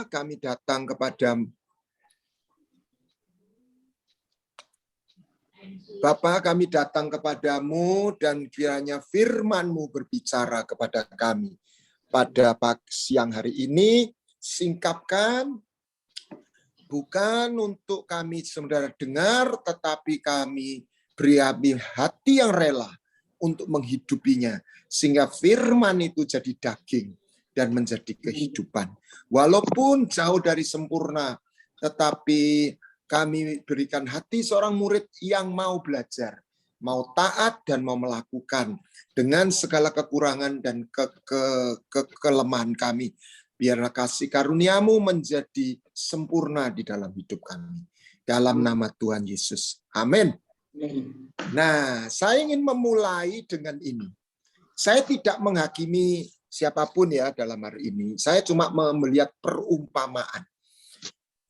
kami datang kepadamu. Bapa, kami datang kepadamu dan kiranya firman-Mu berbicara kepada kami. Pada siang hari ini, singkapkan, bukan untuk kami saudara dengar, tetapi kami beri hati yang rela untuk menghidupinya. Sehingga firman itu jadi daging dan menjadi kehidupan. Walaupun jauh dari sempurna, tetapi kami berikan hati seorang murid yang mau belajar, mau taat dan mau melakukan dengan segala kekurangan dan kelemahan kami. Biarlah kasih karunia-Mu menjadi sempurna di dalam hidup kami. Dalam nama Tuhan Yesus. Amin. Nah, saya ingin memulai dengan ini. Saya tidak menghakimi siapapun ya dalam hari ini. Saya cuma melihat perumpamaan.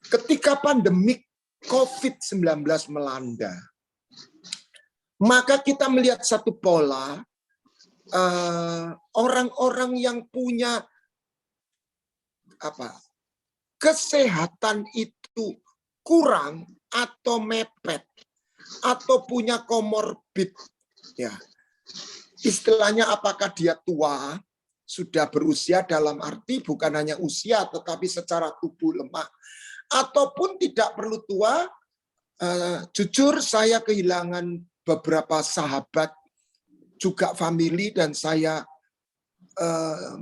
Ketika pandemik COVID-19 melanda, maka kita melihat satu pola orang-orang yang punya kesehatan itu kurang atau mepet atau punya komorbid, ya istilahnya apakah dia tua, sudah berusia dalam arti bukan hanya usia tetapi secara tubuh lemah, ataupun tidak perlu tua. Jujur saya kehilangan beberapa sahabat juga family dan saya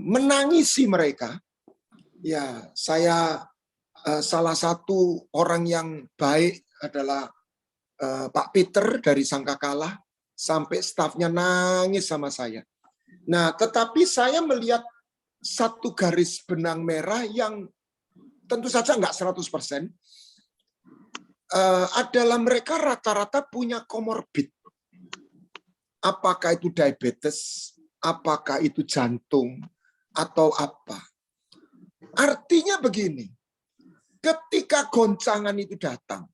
menangisi mereka. Ya, saya salah satu orang yang baik adalah Pak Peter dari Sangkakala, sampai stafnya nangis sama saya. Nah, tetapi saya melihat satu garis benang merah yang tentu saja enggak 100%, adalah mereka rata-rata punya komorbid. Apakah itu diabetes, apakah itu jantung, atau apa. Artinya begini, ketika goncangan itu datang,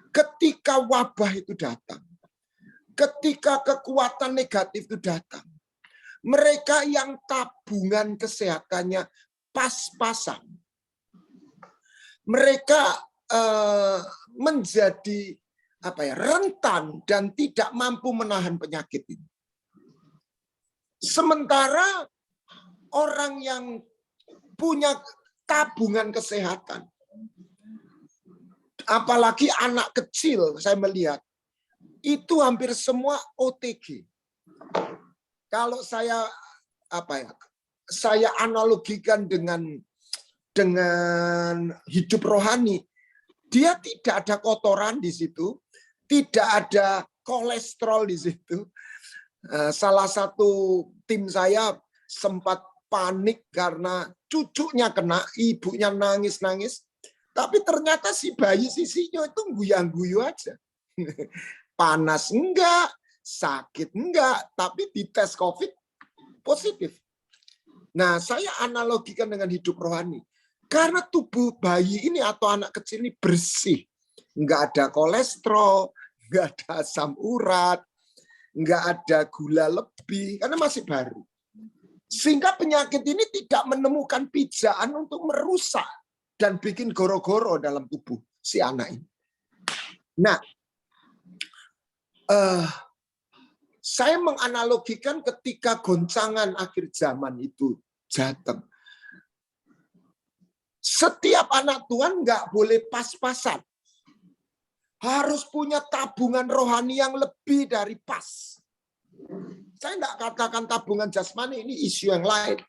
ketika wabah itu datang, ketika kekuatan negatif itu datang, mereka yang tabungan kesehatannya pas-pasan, mereka menjadi rentan dan tidak mampu menahan penyakit ini. Sementara orang yang punya tabungan kesehatan, apalagi anak kecil, saya melihat itu hampir semua OTG. Kalau saya saya analogikan dengan hidup rohani, dia tidak ada kotoran di situ, tidak ada kolesterol di situ. Salah satu tim saya sempat panik karena cucunya kena, ibunya nangis-nangis, tapi ternyata si bayi sisinya itu guyang-guyu aja. Panas enggak, sakit enggak, tapi di tes COVID positif. Nah, saya analogikan dengan hidup rohani. Karena tubuh bayi ini atau anak kecil ini bersih. Enggak ada kolesterol, enggak ada asam urat, enggak ada gula lebih, karena masih baru. Sehingga penyakit ini tidak menemukan pijaan untuk merusak dan bikin goro-goro dalam tubuh si anak ini. Nah, saya menganalogikan ketika goncangan akhir zaman itu datang. Setiap anak Tuhan nggak boleh pas-pasan. Harus punya tabungan rohani yang lebih dari pas. Saya nggak katakan tabungan jasmani, ini isu yang lain.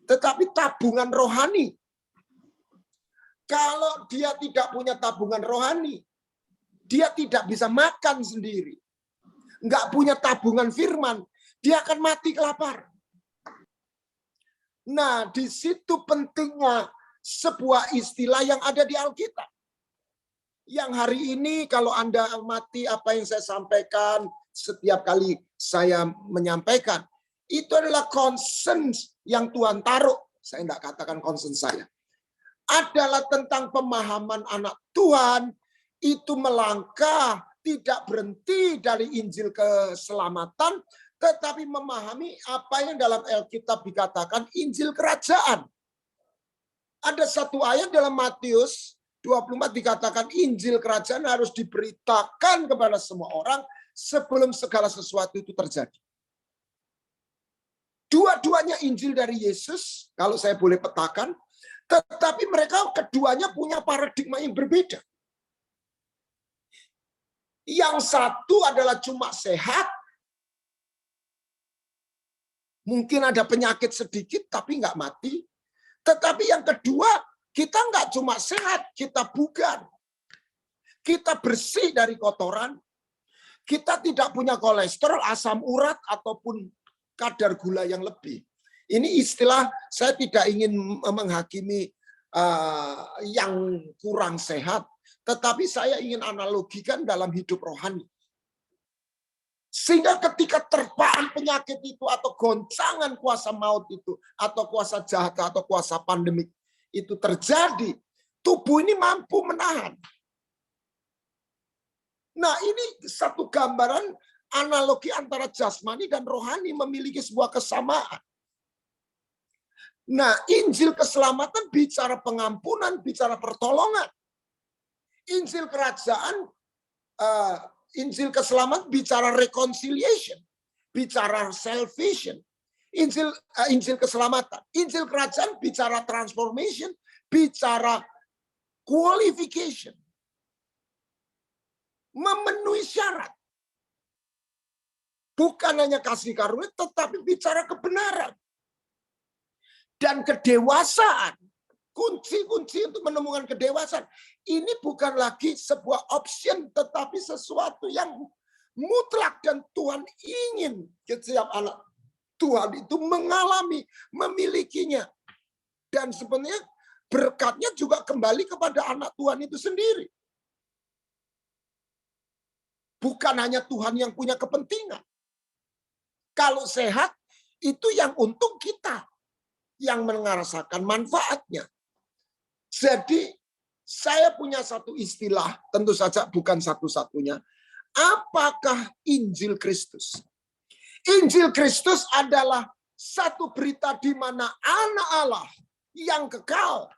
Tetapi tabungan rohani. Kalau dia tidak punya tabungan rohani, dia tidak bisa makan sendiri. Nggak punya tabungan firman, dia akan mati kelaparan. Nah, di situ pentingnya sebuah istilah yang ada di Alkitab. Yang hari ini kalau Anda amati apa yang saya sampaikan, setiap kali saya menyampaikan, itu adalah concern yang Tuhan taruh. Saya tidak katakan concern saya. Adalah tentang pemahaman anak Tuhan, itu melangkah, tidak berhenti dari Injil keselamatan, tetapi memahami apa yang dalam Alkitab dikatakan Injil kerajaan. Ada satu ayat dalam Matius 24 dikatakan Injil kerajaan harus diberitakan kepada semua orang sebelum segala sesuatu itu terjadi. Dua-duanya Injil dari Yesus, kalau saya boleh petakan, tetapi mereka keduanya punya paradigma yang berbeda. Yang satu adalah cuma sehat, mungkin ada penyakit sedikit tapi nggak mati. Tetapi yang kedua, kita nggak cuma sehat, kita bugar. Kita bersih dari kotoran. Kita tidak punya kolesterol, asam urat, ataupun kadar gula yang lebih. Ini istilah, saya tidak ingin menghakimi yang kurang sehat, tetapi saya ingin analogikan dalam hidup rohani. Sehingga ketika terpaan penyakit itu atau goncangan kuasa maut itu atau kuasa jahat atau kuasa pandemik itu terjadi, tubuh ini mampu menahan. Nah, ini satu gambaran analogi antara jasmani dan rohani memiliki sebuah kesamaan. Nah, Injil keselamatan bicara pengampunan, bicara pertolongan. Injil kerajaan Injil keselamatan bicara reconciliation, bicara salvation. Injil keselamatan, Injil kerajaan bicara transformation, bicara qualification. Memenuhi syarat. Bukan hanya kasih karunia, tetapi bicara kebenaran. Dan kedewasaan. Kunci-kunci untuk menemukan kedewasaan. Ini bukan lagi sebuah option, tetapi sesuatu yang mutlak dan Tuhan ingin setiap anak Tuhan itu mengalami, memilikinya. Dan sebenarnya berkatnya juga kembali kepada anak Tuhan itu sendiri. Bukan hanya Tuhan yang punya kepentingan. Kalau sehat, itu yang untung kita. Yang merasakan manfaatnya. Jadi, saya punya satu istilah, tentu saja bukan satu-satunya. Apakah Injil Kristus? Injil Kristus adalah satu berita di mana anak Allah yang kekal,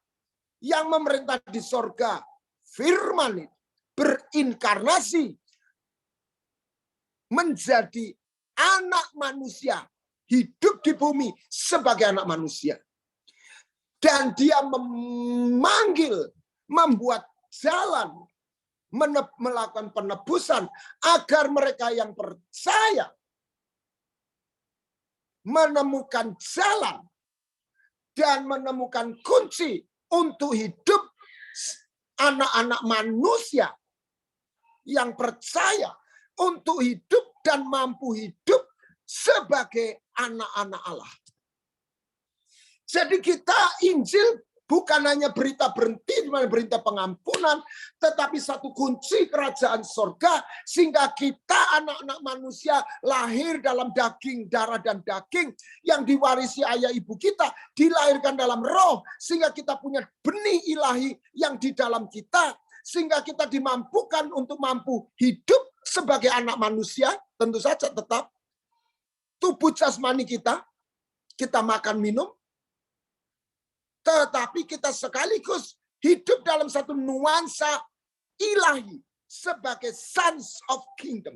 yang memerintah di sorga, firman berinkarnasi, menjadi anak manusia, hidup di bumi sebagai anak manusia. Dan dia memanggil, membuat jalan, melakukan penebusan agar mereka yang percaya menemukan jalan dan menemukan kunci untuk hidup anak-anak manusia yang percaya untuk hidup dan mampu hidup sebagai anak-anak Allah. Jadi kita Injil bukan hanya berita berhenti, berita pengampunan, tetapi satu kunci kerajaan sorga, sehingga kita anak-anak manusia lahir dalam daging, darah dan daging, yang diwarisi ayah ibu kita, dilahirkan dalam roh, sehingga kita punya benih ilahi yang di dalam kita, sehingga kita dimampukan untuk mampu hidup sebagai anak manusia, tentu saja tetap tubuh jasmani kita makan minum, tetapi kita sekaligus hidup dalam satu nuansa ilahi sebagai sons of kingdom.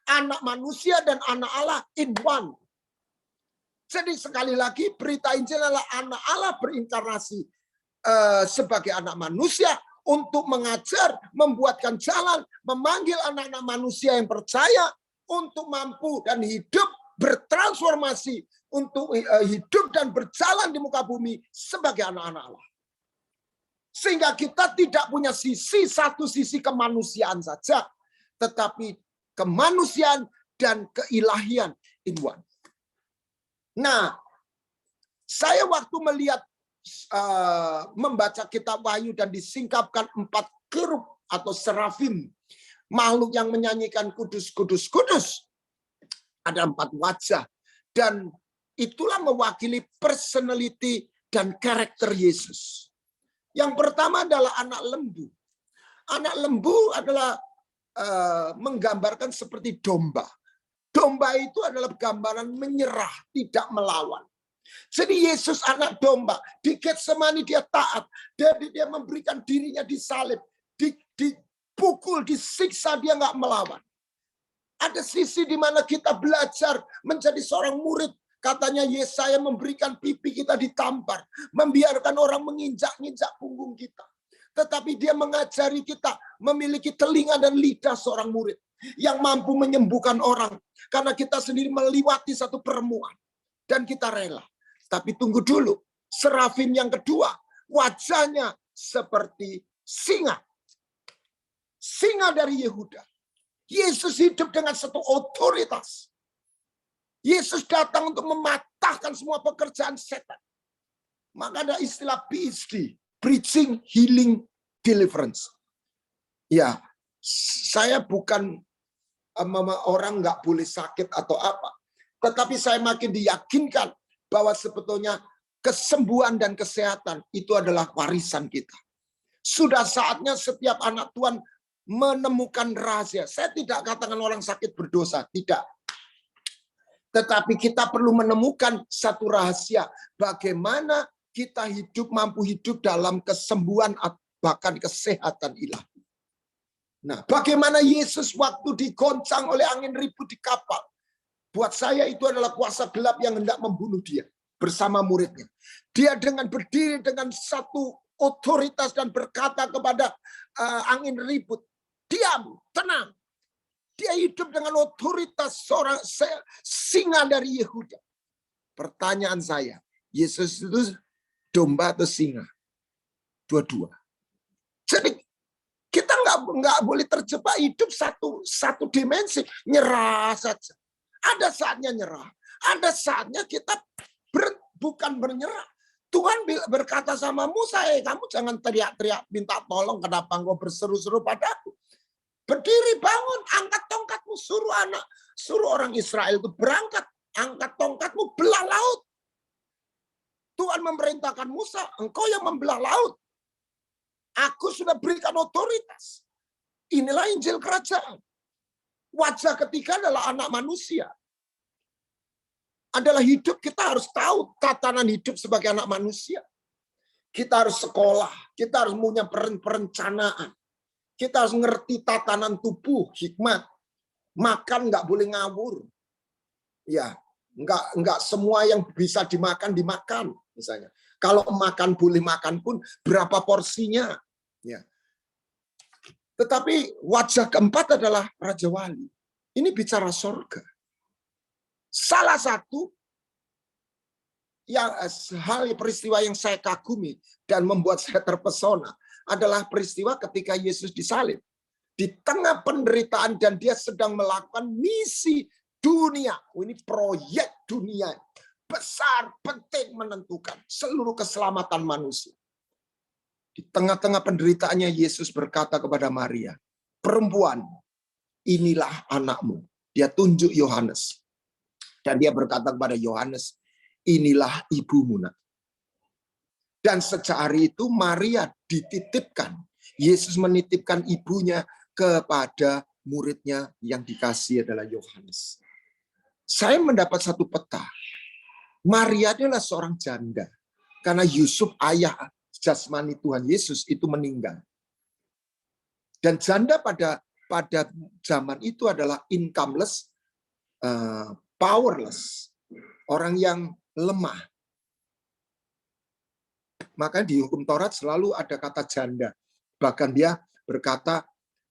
Anak manusia dan anak Allah in one. Jadi sekali lagi berita Injil adalah anak Allah berinkarnasi sebagai anak manusia untuk mengajar, membuatkan jalan, memanggil anak-anak manusia yang percaya untuk mampu dan hidup bertransformasi, untuk hidup dan berjalan di muka bumi sebagai anak-anak Allah. Sehingga kita tidak punya satu sisi kemanusiaan saja, tetapi kemanusiaan dan keilahian in one. Nah, saya waktu melihat membaca kitab Wahyu dan disingkapkan 4 kerub atau serafim, makhluk yang menyanyikan kudus, kudus, kudus. Ada 4 wajah. Dan itulah mewakili personality dan karakter Yesus. Yang pertama adalah anak lembu. Anak lembu adalah menggambarkan seperti domba. Domba itu adalah gambaran menyerah, tidak melawan. Jadi Yesus anak domba, di Getsemani dia taat, dia memberikan dirinya disalib, dipukul, disiksa, dia nggak melawan. Ada sisi di mana kita belajar menjadi seorang murid. Katanya Yesaya memberikan pipi kita ditampar, membiarkan orang menginjak-injak punggung kita. Tetapi dia mengajari kita memiliki telinga dan lidah seorang murid yang mampu menyembuhkan orang. Karena kita sendiri melewati satu pertemuan dan kita rela. Tapi tunggu dulu, serafim yang kedua, wajahnya seperti singa. Singa dari Yehuda. Yesus hidup dengan satu otoritas. Yesus datang untuk mematahkan semua pekerjaan setan. Maka ada istilah PhD, Preaching, Healing, Deliverance. Ya, saya bukan orang nggak boleh sakit atau apa. Tetapi saya makin diyakinkan bahwa sebetulnya kesembuhan dan kesehatan itu adalah warisan kita. Sudah saatnya setiap anak Tuhan menemukan rahasia. Saya tidak katakan orang sakit berdosa, tidak. Tetapi kita perlu menemukan satu rahasia. Bagaimana kita mampu hidup dalam kesembuhan, bahkan kesehatan ilahi. Nah, bagaimana Yesus waktu digoncang oleh angin ribut di kapal. Buat saya itu adalah kuasa gelap yang hendak membunuh dia bersama muridnya. Dia dengan berdiri dengan satu otoritas dan berkata kepada angin ribut, diam, tenang. Dia hidup dengan otoritas seorang singa dari Yehuda. Pertanyaan saya, Yesus itu domba atau singa? Dua-dua. Jadi kita nggak boleh terjebak hidup satu dimensi, nyerah saja. Ada saatnya nyerah, ada saatnya kita bukan bernyerah. Tuhan berkata sama Musa, kamu jangan teriak-teriak minta tolong, kenapa engkau berseru-seru padaku? Berdiri, bangun, angkat tongkatmu, suruh orang Israel itu berangkat, angkat tongkatmu, belah laut. Tuhan memerintahkan Musa, engkau yang membelah laut. Aku sudah berikan otoritas. Inilah Injil Kerajaan. Wajah ketiga adalah anak manusia. Adalah hidup, kita harus tahu tatanan hidup sebagai anak manusia. Kita harus sekolah, kita harus punya perencanaan. Kita harus ngerti tatanan tubuh, hikmat. Makan nggak boleh ngawur. Ya, nggak semua yang bisa dimakan, misalnya. Kalau makan boleh makan pun berapa porsinya. Ya. Tetapi wajah keempat adalah Raja Wali. Ini bicara sorga. Salah satu peristiwa yang saya kagumi dan membuat saya terpesona adalah peristiwa ketika Yesus disalib. Di tengah penderitaan dan dia sedang melakukan misi dunia. Ini proyek dunia. Besar, penting, menentukan seluruh keselamatan manusia. Di tengah-tengah penderitaannya Yesus berkata kepada Maria, perempuan, inilah anakmu. Dia tunjuk Yohanes. Dan dia berkata kepada Yohanes, inilah ibumu. Dan sejak hari itu Maria dititipkan. Yesus menitipkan ibunya kepada muridnya yang dikasih adalah Yohanes. Saya mendapat satu peta. Maria adalah seorang janda. Karena Yusuf, ayah jasmani Tuhan Yesus, itu meninggal. Dan janda pada zaman itu adalah incomeless, powerless. Orang yang lemah. Maka di hukum Taurat selalu ada kata janda. Bahkan dia berkata,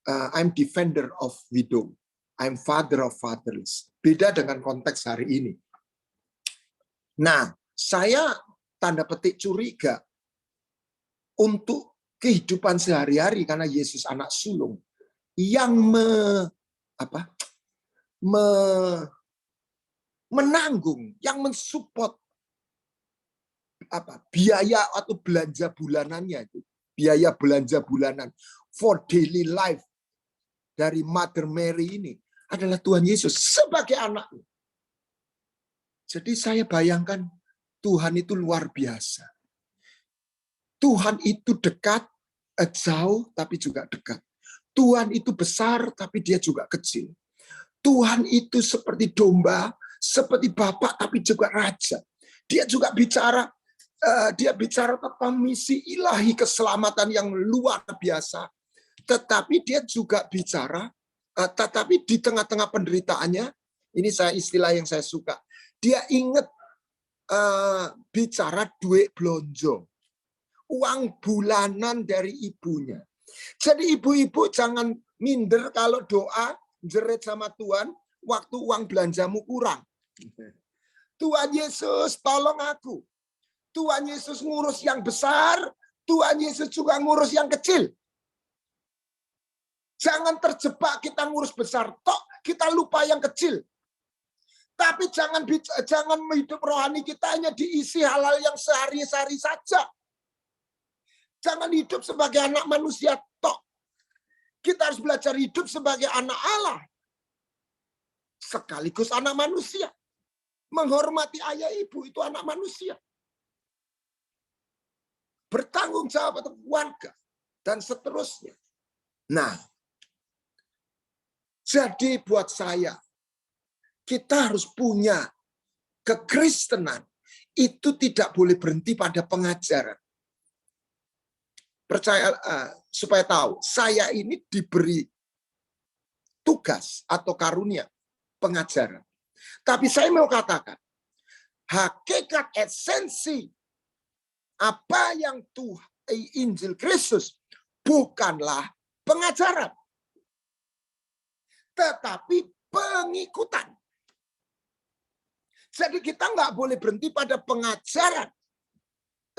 I'm defender of widow. I'm father of fatherless. Beda dengan konteks hari ini. Nah, saya tanda petik curiga untuk kehidupan sehari-hari karena Yesus anak sulung yang menanggung, yang mensupport biaya atau belanja bulanannya itu, biaya belanja bulanan for daily life dari Mother Mary ini adalah Tuhan Yesus sebagai anaknya. Jadi saya bayangkan Tuhan itu luar biasa. Tuhan itu dekat, jauh, tapi juga dekat. Tuhan itu besar, tapi dia juga kecil. Tuhan itu seperti domba, seperti bapak, tapi juga raja. Dia juga bicara tentang misi ilahi keselamatan yang luar biasa. Tetapi dia juga bicara, tetapi di tengah-tengah penderitaannya, ini istilah yang saya suka, dia ingat bicara duit blonjo, uang bulanan dari ibunya. Jadi ibu-ibu jangan minder kalau doa, jerit sama Tuhan, waktu uang belanjamu kurang. Tuhan Yesus tolong aku. Tuhan Yesus ngurus yang besar, Tuhan Yesus juga ngurus yang kecil. Jangan terjebak kita ngurus besar, tok kita lupa yang kecil. Tapi jangan hidup rohani kita hanya diisi hal-hal yang sehari-hari saja. Jangan hidup sebagai anak manusia tok. Kita harus belajar hidup sebagai anak Allah. Sekaligus anak manusia. Menghormati ayah ibu itu anak manusia. Bertanggung jawab atas keluarga. Dan seterusnya. Nah, jadi buat saya, kita harus punya kekristenan. Itu tidak boleh berhenti pada pengajaran. Percaya, supaya tahu, saya ini diberi tugas atau karunia pengajaran. Tapi saya mau katakan, hakikat esensi apa yang Injil Kristus bukanlah pengajaran, tetapi pengikutan. Jadi kita nggak boleh berhenti pada pengajaran.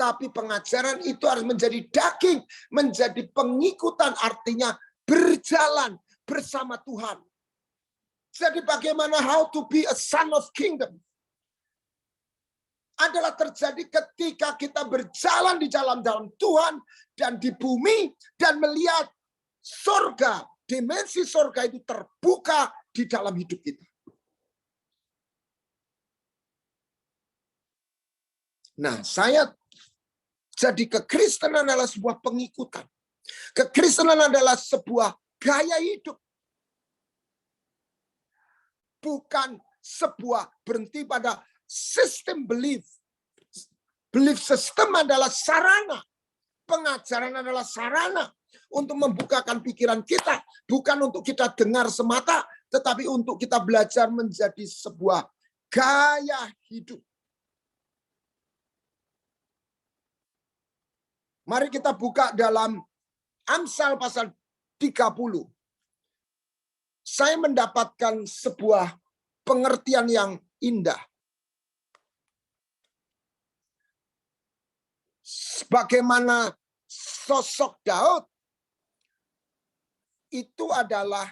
Tapi pengajaran itu harus menjadi daging, menjadi pengikutan, artinya berjalan bersama Tuhan. Jadi bagaimana how to be a son of kingdom adalah terjadi ketika kita berjalan di dalam Tuhan dan di bumi dan melihat surga, dimensi surga itu terbuka di dalam hidup kita. Nah, jadi kekristenan adalah sebuah pengikutan. Kekristenan adalah sebuah gaya hidup. Bukan sebuah berhenti pada sistem belief. Belief system adalah sarana. Pengajaran adalah sarana untuk membukakan pikiran kita. Bukan untuk kita dengar semata, tetapi untuk kita belajar menjadi sebuah gaya hidup. Mari kita buka dalam Amsal pasal 30. Saya mendapatkan sebuah pengertian yang indah. Bagaimana sosok Daud itu adalah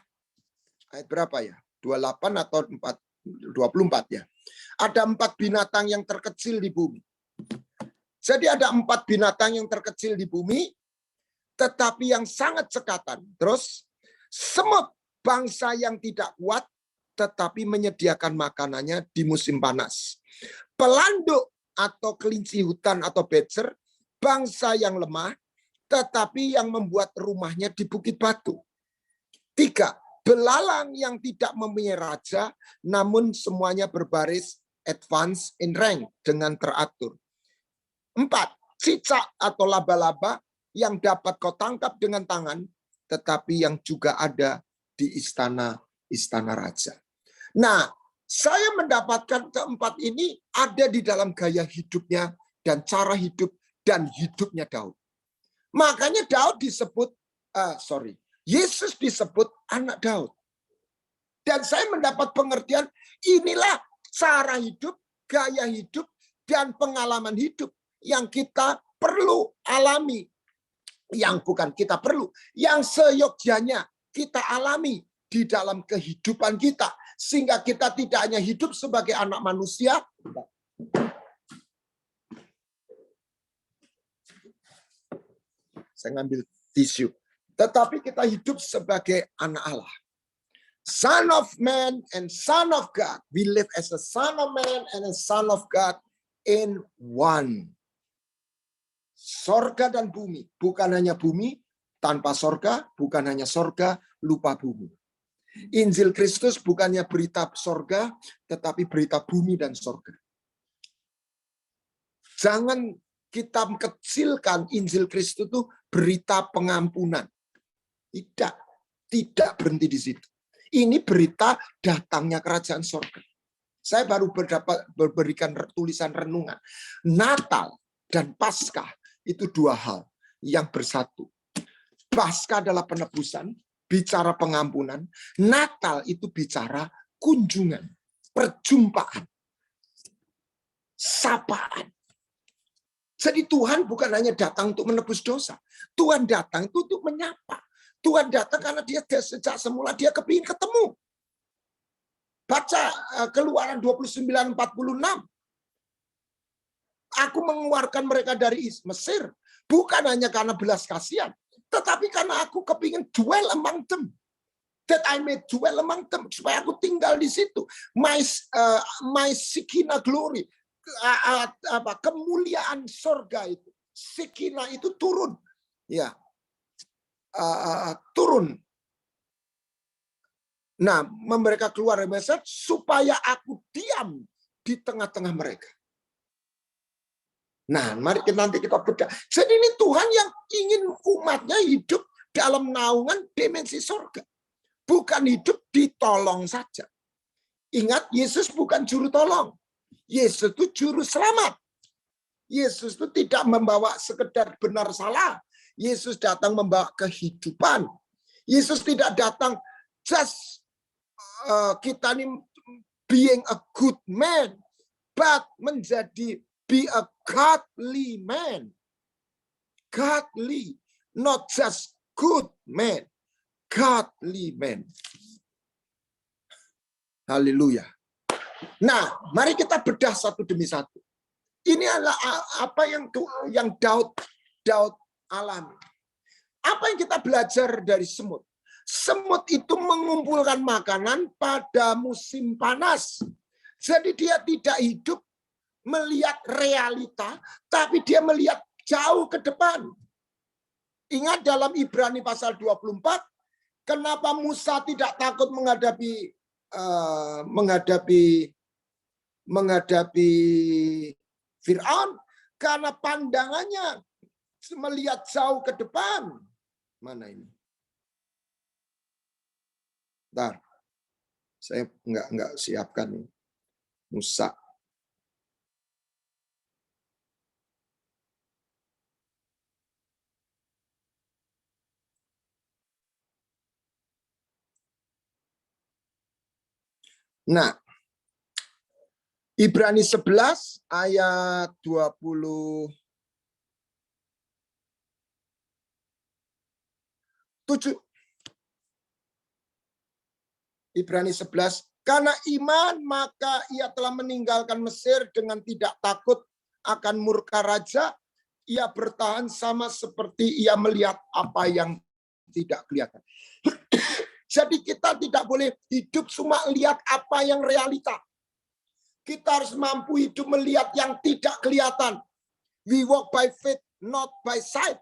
ayat berapa ya? 28 atau 24 ya. Ada 4 binatang yang terkecil di bumi. Jadi ada 4 binatang yang terkecil di bumi, tetapi yang sangat cekatan. Terus, semut, bangsa yang tidak kuat, tetapi menyediakan makanannya di musim panas. Pelanduk atau kelinci hutan atau becer, bangsa yang lemah, tetapi yang membuat rumahnya di bukit batu. 3, belalang yang tidak mempunyai raja, namun semuanya berbaris advance in rank dengan teratur. 4, cicak atau laba-laba yang dapat kau tangkap dengan tangan, tetapi yang juga ada di istana raja. Nah, saya mendapatkan keempat ini ada di dalam gaya hidupnya dan cara hidup dan hidupnya Daud. Makanya Daud disebut, Yesus disebut anak Daud. Dan saya mendapat pengertian, inilah cara hidup, gaya hidup, dan pengalaman hidup yang kita perlu alami. Yang bukan kita perlu, yang seyogyanya kita alami di dalam kehidupan kita. Sehingga kita tidak hanya hidup sebagai anak manusia, saya ngambil tisu, tetapi kita hidup sebagai anak Allah. Son of man and son of God. We live as a son of man and a son of God in one. Sorga dan bumi, bukan hanya bumi tanpa sorga, bukan hanya sorga lupa bumi. Injil Kristus bukannya berita sorga, tetapi berita bumi dan sorga. Jangan kita kecilkan Injil Kristus itu berita pengampunan. Tidak berhenti di situ. Ini berita datangnya kerajaan surga. Saya baru berikan tulisan renungan. Natal dan Paskah itu dua hal yang bersatu. Paskah adalah penebusan, bicara pengampunan. Natal itu bicara kunjungan, perjumpaan, sapaan. Jadi Tuhan bukan hanya datang untuk menebus dosa. Tuhan datang itu untuk menyapa. Tuhan datang karena dia sejak semula dia kepingin ketemu. Baca Keluaran 29:46. Aku mengeluarkan mereka dari Mesir. Bukan hanya karena belas kasihan. Tetapi karena aku kepingin dwell among them. That I may dwell among them. Supaya aku tinggal di situ. My Shekinah glory. Kemuliaan surga itu, Shekinah itu turun, ya, turun. Nah, mereka keluar dari Mesir supaya aku diam di tengah-tengah mereka. Nah, mari nanti kita bedah. Jadi ini Tuhan yang ingin umatnya hidup dalam naungan dimensi surga, bukan hidup ditolong saja. Ingat, Yesus bukan juru tolong. Yesus itu juru selamat. Yesus itu tidak membawa sekedar benar salah. Yesus datang membawa kehidupan. Yesus tidak datang just kita ini being a good man, but menjadi be a godly man. Godly, not just good man. Godly man. Haleluya. Nah, mari kita bedah satu demi satu. Ini adalah apa yang Daud alami. Apa yang kita belajar dari semut? Semut itu mengumpulkan makanan pada musim panas. Jadi dia tidak hidup melihat realita, tapi dia melihat jauh ke depan. Ingat dalam Ibrani pasal 24, kenapa Musa tidak takut menghadapi Fir'aun, karena pandangannya melihat jauh ke depan. Mana ini? Bentar. Saya enggak siapkan Musa. Nah, Ibrani 11 ayat 27. Ibrani 11, karena iman maka ia telah meninggalkan Mesir dengan tidak takut akan murka raja. Ia bertahan sama seperti ia melihat apa yang tidak kelihatan. Jadi kita tidak boleh hidup cuma lihat apa yang realita. Kita harus mampu hidup melihat yang tidak kelihatan. We walk by faith, not by sight.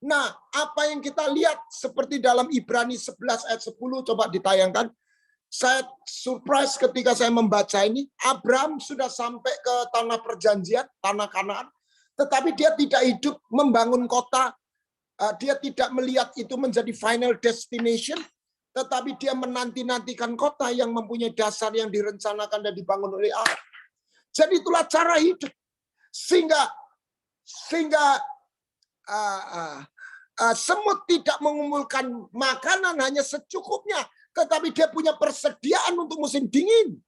Nah, apa yang kita lihat seperti dalam Ibrani 11 ayat 10, coba ditayangkan. Saya surprise ketika saya membaca ini. Abraham sudah sampai ke tanah perjanjian, tanah Kanaan. Tetapi dia tidak hidup membangun kota. Dia tidak melihat itu menjadi final destination. Tetapi dia menanti-nantikan kota yang mempunyai dasar yang direncanakan dan dibangun oleh Allah. Jadi itulah cara hidup. Sehingga semut tidak mengumpulkan makanan hanya secukupnya. Tetapi dia punya persediaan untuk musim dingin.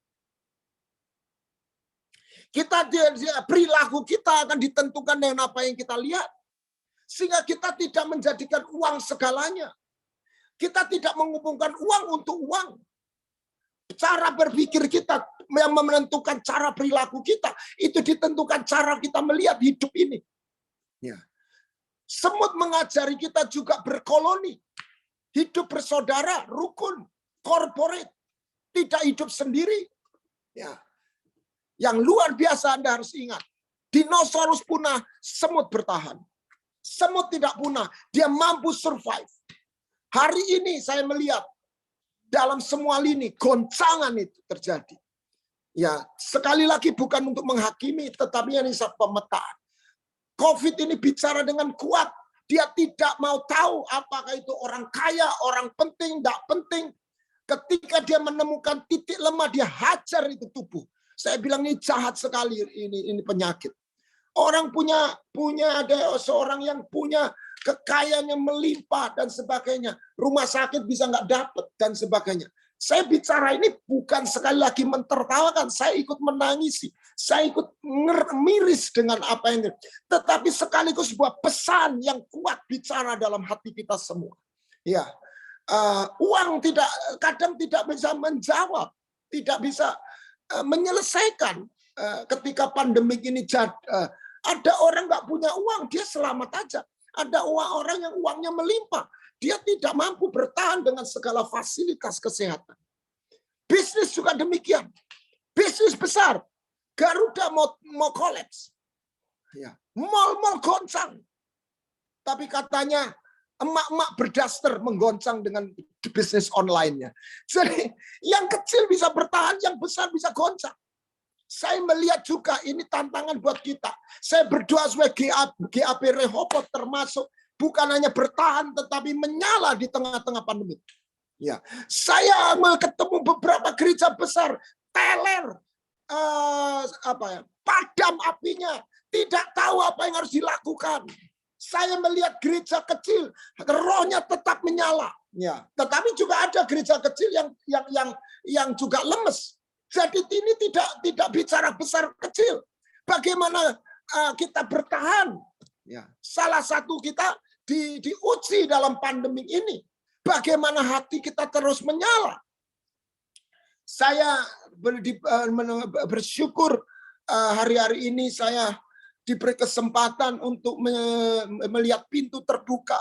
Perilaku kita akan ditentukan dengan apa yang kita lihat. Sehingga kita tidak menjadikan uang segalanya. Kita tidak mengumpulkan uang untuk uang. Cara berpikir kita yang menentukan cara perilaku kita, itu ditentukan cara kita melihat hidup ini. Ya. Semut mengajari kita juga berkoloni. Hidup bersaudara, rukun, corporate. Tidak hidup sendiri. Ya. Yang luar biasa Anda harus ingat. Dinosaurus punah, semut bertahan. Semut tidak punah, dia mampu survive. Hari ini saya melihat dalam semua lini goncangan itu terjadi. Ya, sekali lagi bukan untuk menghakimi, tetapi ini pemetaan. COVID ini bicara dengan kuat. Dia tidak mau tahu apakah itu orang kaya, orang penting, tidak penting. Ketika dia menemukan titik lemah, dia hajar itu tubuh. Saya bilang ini jahat sekali, ini penyakit. Orang punya ada seorang yang punya kekayaan yang melimpah dan sebagainya. Rumah sakit bisa nggak dapat dan sebagainya. Saya bicara ini bukan sekali lagi mentertawakan. Saya ikut menangisi. Saya ikut miris dengan apa yang ini. Tetapi sekaligus sebuah pesan yang kuat bicara dalam hati kita semua. Ya, uang kadang tidak bisa menjawab, tidak bisa menyelesaikan. Ketika pandemik ini ada orang nggak punya uang, dia selamat aja. Ada orang yang uangnya melimpah, dia tidak mampu bertahan dengan segala fasilitas kesehatan. Bisnis juga demikian. Bisnis besar, Garuda mau kolaps. Ya, mal-mal goncang. Tapi katanya emak-emak berdaster menggoncang dengan bisnis online-nya. Jadi yang kecil bisa bertahan, yang besar bisa goncang. Saya melihat juga ini tantangan buat kita. Saya berdoa supaya GAP Rehoboth termasuk bukan hanya bertahan tetapi menyala di tengah-tengah pandemi. Ya, saya ketemu beberapa gereja besar teler padam apinya, tidak tahu apa yang harus dilakukan. Saya melihat gereja kecil rohnya tetap menyala. Ya, tetapi juga ada gereja kecil yang juga lemes. Jadi ini tidak bicara besar kecil. Bagaimana kita bertahan? Ya, salah satu kita diuji dalam pandemi ini. Bagaimana hati kita terus menyala? Saya bersyukur hari-hari ini saya diberi kesempatan untuk melihat pintu terbuka.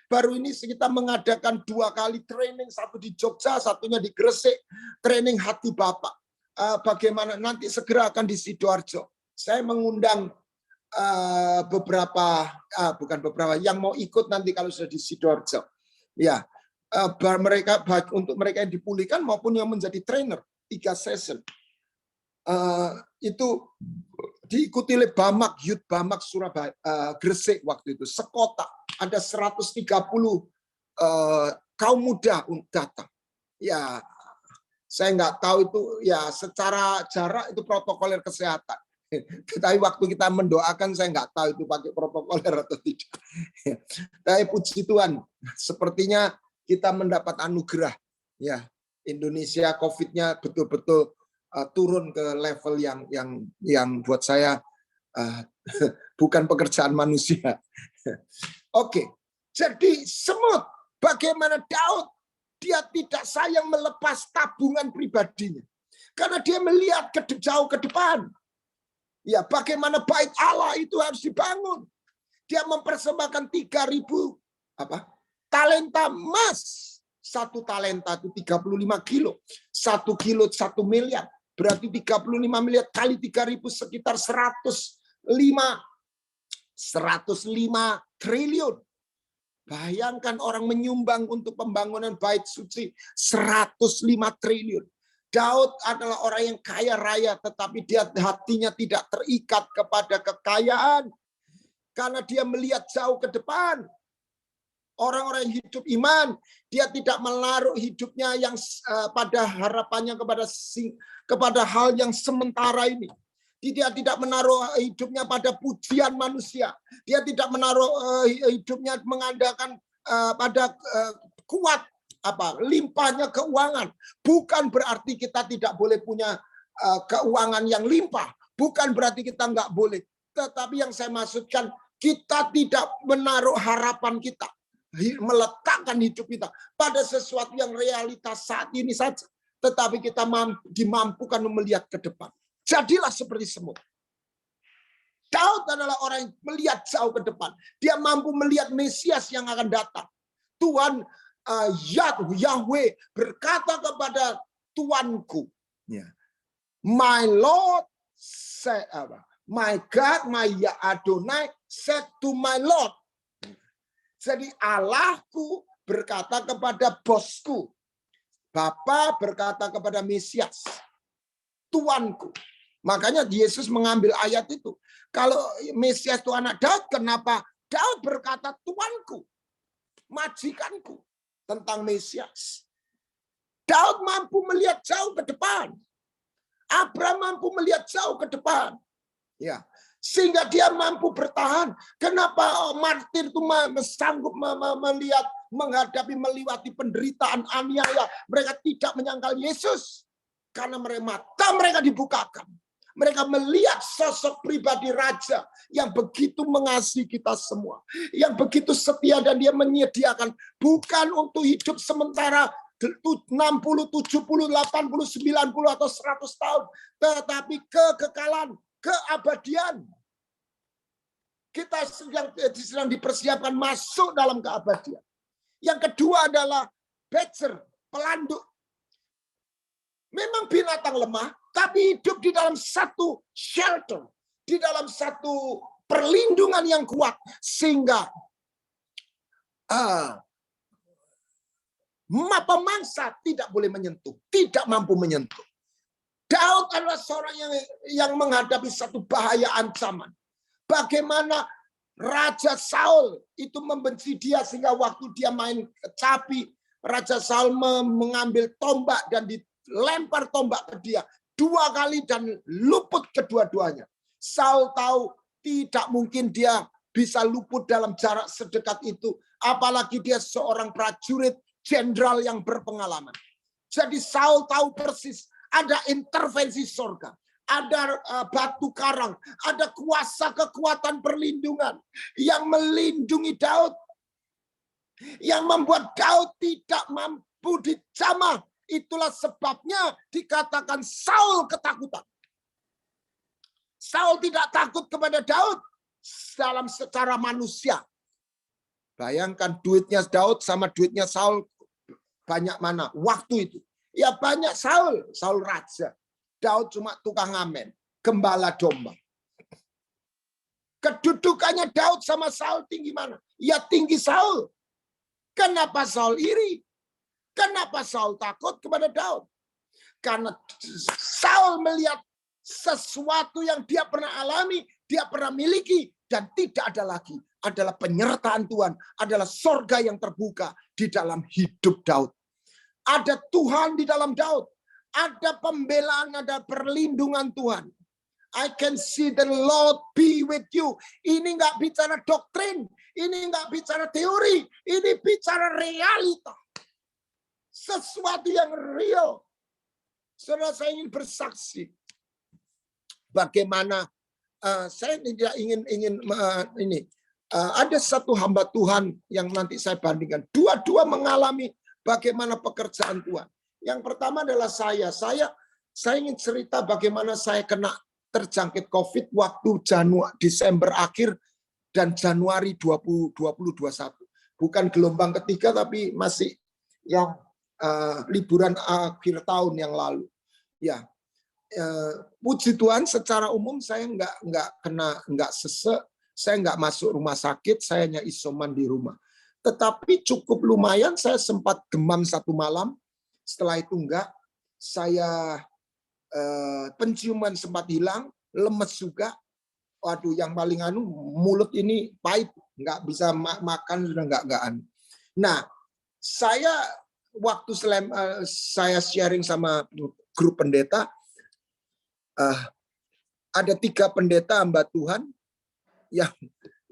Baru ini kita mengadakan 2 kali training, satu di Jogja, satunya di Gresik, training hati Bapak. Bagaimana nanti segera akan di Sidoarjo. Saya mengundang beberapa yang mau ikut nanti kalau sudah di Sidoarjo. Ya, untuk mereka yang dipulihkan maupun yang menjadi trainer 3 session. Itu diikuti oleh Bamak, Youth Bamak Surabaya, Gresik waktu itu, sekota. Ada 130 kaum muda datang. Ya, saya nggak tahu itu ya secara jarak itu protokoler kesehatan. Tapi waktu kita mendoakan saya nggak tahu itu pakai protokoler atau tidak. Tapi puji Tuhan, sepertinya kita mendapat anugerah. Ya, Indonesia COVID-nya betul-betul turun ke level yang buat saya bukan pekerjaan manusia. Oke, jadi semut, bagaimana Daud? Dia tidak sayang melepas tabungan pribadinya. Karena dia melihat jauh ke depan. Ya, bagaimana bait Allah itu harus dibangun. Dia mempersembahkan 3.000 talenta emas. 1 talenta itu 35 kilo. 1 kilo 1 miliar. Berarti 35 miliar kali 3.000 sekitar 105 triliun. Bayangkan orang menyumbang untuk pembangunan bait suci 105 triliun. Daud adalah orang yang kaya raya, tetapi dia hatinya tidak terikat kepada kekayaan. Karena dia melihat jauh ke depan. Orang-orang yang hidup iman, dia tidak menaruh hidupnya yang pada harapannya kepada hal yang sementara ini. Dia tidak menaruh hidupnya pada pujian manusia. Dia tidak menaruh hidupnya mengandalkan pada kuat limpahnya keuangan. Bukan berarti kita tidak boleh punya keuangan yang limpah. Bukan berarti kita nggak boleh. Tetapi yang saya maksudkan, kita tidak menaruh harapan kita, meletakkan hidup kita pada sesuatu yang realitas saat ini saja. Tetapi kita dimampukan melihat ke depan. Jadilah seperti semut. Daud adalah orang yang melihat jauh ke depan. Dia mampu melihat Mesias yang akan datang. Tuhan Yahweh berkata kepada Tuanku, My Lord said, my God, my Adonai said to my Lord. Jadi Allahku berkata kepada bosku. Bapa berkata kepada Mesias. Tuanku. Makanya Yesus mengambil ayat itu. Kalau Mesias itu anak Daud, kenapa Daud berkata Tuanku, majikanku tentang Mesias? Daud mampu melihat jauh ke depan. Abraham mampu melihat jauh ke depan. Ya, sehingga dia mampu bertahan. Kenapa martir itu sanggup melihat, menghadapi, melewati penderitaan, aniaya? Mereka tidak menyangkal Yesus. Karena mata mereka dibukakan. Mereka melihat sosok pribadi raja yang begitu mengasihi kita semua. Yang begitu setia, dan dia menyediakan bukan untuk hidup sementara 60, 70, 80, 90 atau 100 tahun. Tetapi kekekalan, keabadian. Kita sedang dipersiapkan masuk dalam keabadian. Yang kedua adalah Becer, pelanduk. Memang binatang lemah, tapi hidup di dalam satu shelter, di dalam satu perlindungan yang kuat, sehingga pemangsa tidak boleh menyentuh, tidak mampu menyentuh. Daud adalah seorang yang menghadapi satu bahaya ancaman. Bagaimana Raja Saul itu membenci dia, sehingga waktu dia main kecapi, Raja Saul mengambil tombak dan dilempar tombak ke dia 2 kali dan luput kedua-duanya. Saul tahu tidak mungkin dia bisa luput dalam jarak sedekat itu, apalagi dia seorang prajurit jenderal yang berpengalaman. Jadi Saul tahu persis ada intervensi surga, ada batu karang, ada kuasa kekuatan perlindungan yang melindungi Daud, yang membuat Daud tidak mampu dijamah. Itulah sebabnya dikatakan Saul ketakutan. Saul tidak takut kepada Daud dalam secara manusia. Bayangkan duitnya Daud sama duitnya Saul banyak mana waktu itu. Ya banyak Saul raja. Daud cuma tukang ngamen, gembala domba. Kedudukannya Daud sama Saul tinggi mana? Ya tinggi Saul. Kenapa Saul iri? Kenapa Saul takut kepada Daud? Karena Saul melihat sesuatu yang dia pernah alami, dia pernah miliki, dan tidak ada lagi. Adalah penyertaan Tuhan, adalah sorga yang terbuka di dalam hidup Daud. Ada Tuhan di dalam Daud. Ada pembelaan, ada perlindungan Tuhan. I can see the Lord be with you. Ini nggak bicara doktrin, ini nggak bicara teori, ini bicara realita. Sesuatu yang real. Saudara, saya ingin bersaksi. Bagaimana saya tidak ingin ini. Ada satu hamba Tuhan yang nanti saya bandingkan. Dua-dua mengalami bagaimana pekerjaan Tuhan. Yang pertama adalah saya. Saya ingin cerita bagaimana saya kena terjangkit COVID waktu Desember akhir dan Januari 2021. Bukan gelombang ketiga, tapi masih yang liburan akhir tahun yang lalu. Ya, puji Tuhan, secara umum saya nggak sesek, saya nggak masuk rumah sakit, saya hanya isoman di rumah. Tetapi cukup lumayan, saya sempat demam 1 malam. Setelah itu enggak, saya penciuman sempat hilang, lemes juga. Waduh, yang paling mulut ini pahit, nggak bisa makan, sudah nggak. Nah, saya waktu saya sharing sama grup pendeta, ada 3 pendeta hamba Tuhan